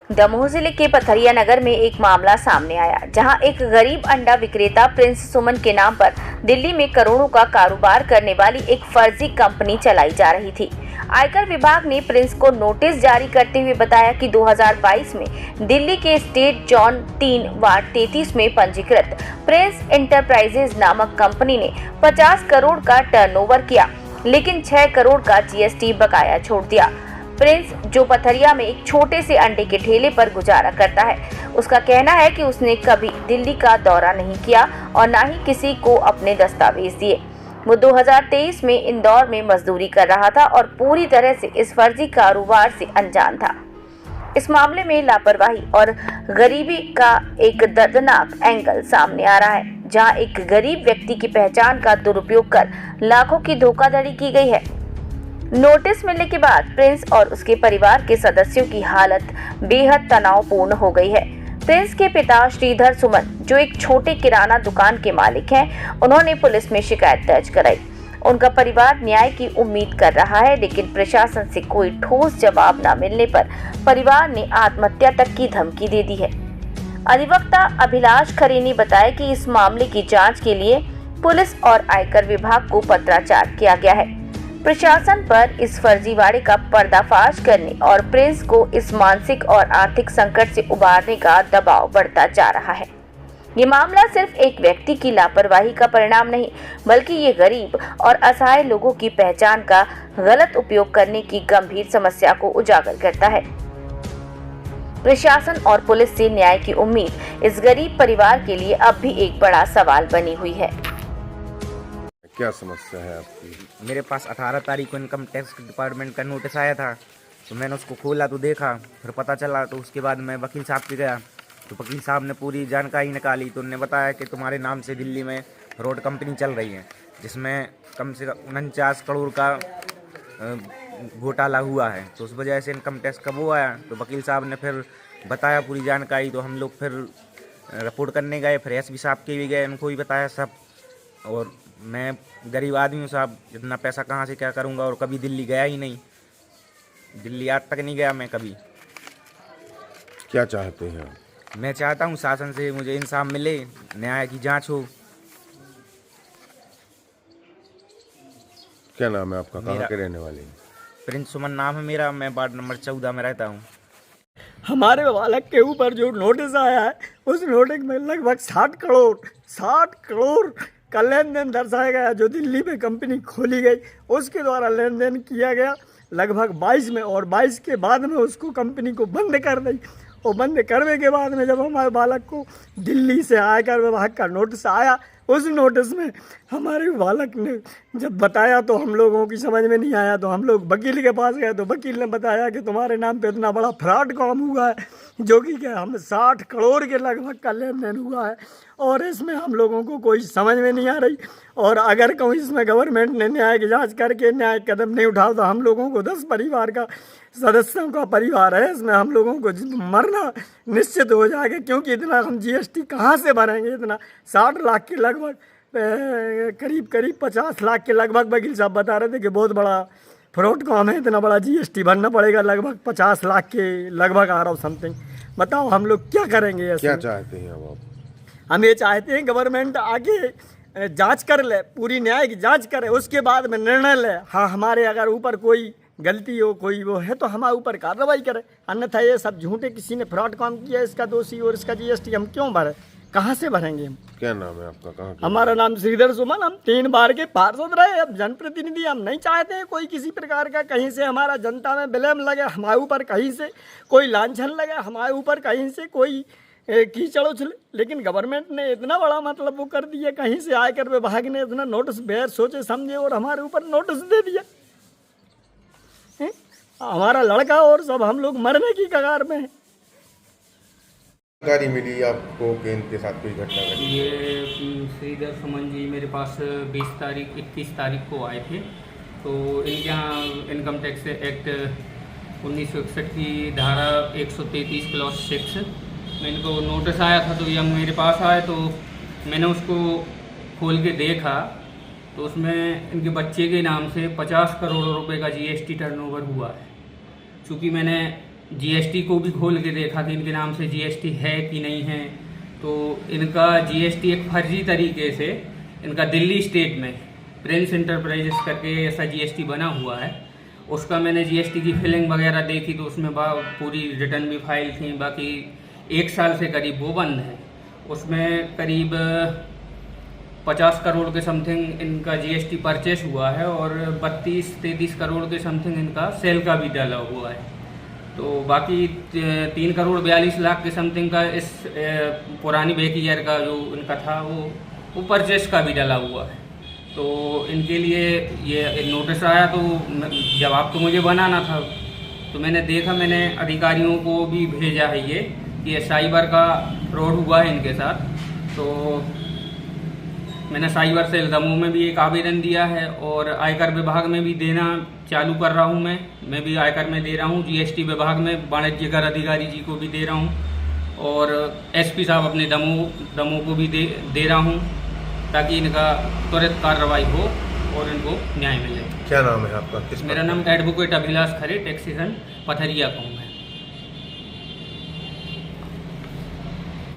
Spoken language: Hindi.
दमोह जिले के पथरिया नगर में एक मामला सामने आया, जहां एक गरीब अंडा विक्रेता प्रिंस सुमन के नाम पर दिल्ली में करोड़ों का कारोबार करने वाली एक फर्जी कंपनी चलाई जा रही थी। आयकर विभाग ने प्रिंस को नोटिस जारी करते हुए बताया कि 2022 में दिल्ली के स्टेट जोन 3 वार्ड 33 में पंजीकृत प्रिंस इंटरप्राइजेज नामक कंपनी ने 50 करोड़ का टर्नओवर किया, लेकिन 6 करोड़ का जीएसटी बकाया छोड़ दिया। प्रिंस, जो पथरिया में एक छोटे से अंडे के ठेले पर गुजारा करता है, उसका कहना है कि उसने कभी दिल्ली का दौरा नहीं किया और न ही किसी को अपने दस्तावेज दिए। वो 2023 में इंदौर में मजदूरी कर रहा था और पूरी तरह से इस फर्जी कारोबार से अनजान था। इस मामले में लापरवाही और गरीबी का एक दर्दनाक एंगल सामने आ रहा है, जहां एक गरीब व्यक्ति की पहचान का दुरुपयोग कर लाखों की धोखाधड़ी की गई है। नोटिस मिलने के बाद प्रिंस और उसके परिवार के सदस्यों की हालत बेहद तनावपूर्ण हो गई है। प्रिंस के पिता श्रीधर सुमन, जो एक छोटे किराना दुकान के मालिक हैं, उन्होंने पुलिस में शिकायत दर्ज कराई। उनका परिवार न्याय की उम्मीद कर रहा है, लेकिन प्रशासन से कोई ठोस जवाब न मिलने पर परिवार ने आत्महत्या तक की धमकी दे दी है। अधिवक्ता अभिलाष खरे ने बताया कि इस मामले की जांच के लिए पुलिस और आयकर विभाग को पत्राचार किया गया है। प्रशासन पर इस फर्जीवाड़े का पर्दाफाश करने और प्रिंस को इस मानसिक और आर्थिक संकट से उबारने का दबाव बढ़ता जा रहा है। ये मामला सिर्फ एक व्यक्ति की लापरवाही का परिणाम नहीं, बल्कि ये गरीब और असहाय लोगों की पहचान का गलत उपयोग करने की गंभीर समस्या को उजागर करता है। प्रशासन और पुलिस से न्याय की उम्मीद इस गरीब परिवार के लिए अब भी एक बड़ा सवाल बनी हुई है। क्या समस्या है आपकी? मेरे पास 18 तारीख को इनकम टैक्स डिपार्टमेंट का नोटिस आया था, तो मैंने उसको खोला तो देखा, फिर पता चला, तो उसके बाद मैं वकील साहब के गया, तो वकील साहब ने पूरी जानकारी निकाली। तो उन्होंने बताया कि तुम्हारे नाम से दिल्ली में रोड कंपनी चल रही है, जिसमें कम से कम 49 करोड़ का घोटाला हुआ है। तो उस वजह से इनकम टैक्स का वो आया। तो वकील साहब ने फिर बताया पूरी जानकारी, तो हम लोग फिर रिपोर्ट करने गए, फिर एसपी साहब के भी गए, उनको भी बताया सब। और मैं गरीब आदमी हूँ साहब, इतना पैसा कहाँ से क्या करूँगा, और कभी दिल्ली गया ही नहीं, दिल्ली आज तक नहीं गया मैं कभी। क्या चाहते हैं आप? मैं चाहता हूँ शासन से मुझे इंसाफ मिले, न्याय की जांच हो। क्या नाम है आपका? कहाँ के रहने वाले हैं? प्रिंस सुमन नाम है मेरा, मैं वार्ड नंबर 14 में रहता हूँ। हमारे बालक के ऊपर जो नोटिस आया है, उस नोटिस में लगभग 60 करोड़ का लेन देन दर्शाया गया, जो दिल्ली में कंपनी खोली गई उसके द्वारा लेन देन किया गया लगभग 22 में, और 22 के बाद में उसको कंपनी को बंद कर दी। और बंद करने के बाद में जब हमारे बालक को दिल्ली से आयकर विभाग का नोटिस आया, उस नोटिस में हमारे बालक ने जब बताया तो हम लोगों की समझ में नहीं आया, तो हम लोग वकील के पास गए, तो वकील ने बताया कि तुम्हारे नाम पे इतना बड़ा फ्रॉड काम हुआ है, जो कि क्या हम 60 करोड़ के लगभग का लेन देन हुआ है, और इसमें हम लोगों को कोई समझ में नहीं आ रही। और अगर कोई इसमें गवर्नमेंट ने न्याय की जाँच करके न्याय कदम नहीं उठाओ, तो हम लोगों को 10 परिवार का सदस्यों का परिवार है, इसमें हम लोगों को मरना निश्चित हो जाएगा, क्योंकि इतना हम जीएसटी कहाँ से भरेंगे। इतना 60 लाख के लगभग करीब 50 लाख के लगभग वकील साहब बता रहे थे कि बहुत बड़ा फ्रॉड काम है, इतना बड़ा जीएसटी भरना पड़ेगा, लगभग 50 लाख के लगभग आ रहा हो समथिंग। बताओ हम लोग क्या करेंगे ऐसे? क्या चाहते हैं अब आप? हम ये चाहते हैं गवर्नमेंट आगे जांच कर ले, पूरी न्याय की जांच करे, उसके बाद में निर्णय ले। हाँ, हमारे अगर ऊपर कोई गलती हो, कोई वो है, तो हमारे ऊपर कार्रवाई करे, अन्यथा ये सब झूठे किसी ने फ्रॉड काम किया, इसका दोषी और इसका जीएसटी हम क्यों भरे, कहाँ से भरेंगे हम? क्या नाम है आपका? कहाँ के? हमारा नाम श्रीधर सुमन, हम 3 बार के पार्षद रहे, अब जनप्रतिनिधि। हम नहीं चाहते हैं कोई किसी प्रकार का कहीं से हमारा जनता में ब्लेम लगे, हमारे ऊपर कहीं से कोई लांछन लगे, हमारे ऊपर कहीं से कोई कीचड़ उछले। लेकिन गवर्नमेंट ने इतना बड़ा मतलब वो कर दिया, कहीं से आयकर विभाग ने इतना नोटिस बगैर सोचे समझे और हमारे ऊपर नोटिस दे दिया। हमारा लड़का और सब हम लोग मरने की कगार में हैं। जानकारी मिली आपको कि इनके साथ कोई घटना घटी? ये श्रीधर सुमन जी मेरे पास 21 तारीख को आए थे। तो इनके यहाँ इनकम टैक्स एक्ट 1961 की धारा 133 क्लॉज 6 में इनको नोटिस आया था। तो ये मेरे पास आए, तो मैंने उसको खोल के देखा, तो उसमें इनके बच्चे के नाम से 50 करोड़ रुपए का जीएसटी टर्नओवर हुआ है। चूँकि मैंने जीएसटी को भी खोल के देखा कि इनके नाम से जीएसटी है कि नहीं है। तो इनका जीएसटी एक फर्जी तरीके से इनका दिल्ली स्टेट में प्रिंस इंटरप्राइजेस करके ऐसा जीएसटी बना हुआ है। उसका मैंने जीएसटी की फिलिंग वगैरह देखी तो उसमें पूरी रिटर्न भी फाइल थी। बाकी 1 साल से करीब वो बंद है। उसमें करीब 50 करोड़ के समथिंग इनका जीएसटी परचेस हुआ है और 32-33 करोड़ के समथिंग इनका सेल का भी डाला हुआ है। तो बाकी 3 करोड़ 42 लाख के समथिंग का इस पुरानी बैक ईयर का जो इनका था वो परचेस का भी डाला हुआ है। तो इनके लिए ये नोटिस आया तो जवाब तो मुझे बनाना था। तो मैंने देखा, मैंने अधिकारियों को भी भेजा है कि ये साइबर का फ्रॉड हुआ है इनके साथ। तो मैंने साइबर सेल दमोह में भी एक आवेदन दिया है और आयकर विभाग में भी देना चालू कर रहा हूँ। मैं भी आयकर में दे रहा हूँ, जीएसटी विभाग में वाणिज्य कर अधिकारी जी को भी दे रहा हूँ और एसपी साहब अपने दमोह को भी दे रहा हूँ ताकि इनका त्वरित कार्रवाई हो और इनको न्याय मिले। क्या नाम है आपका? मेरा नाम एडवोकेट अभिलाष खरे, टैक्सेशन पथरिया गाँव है।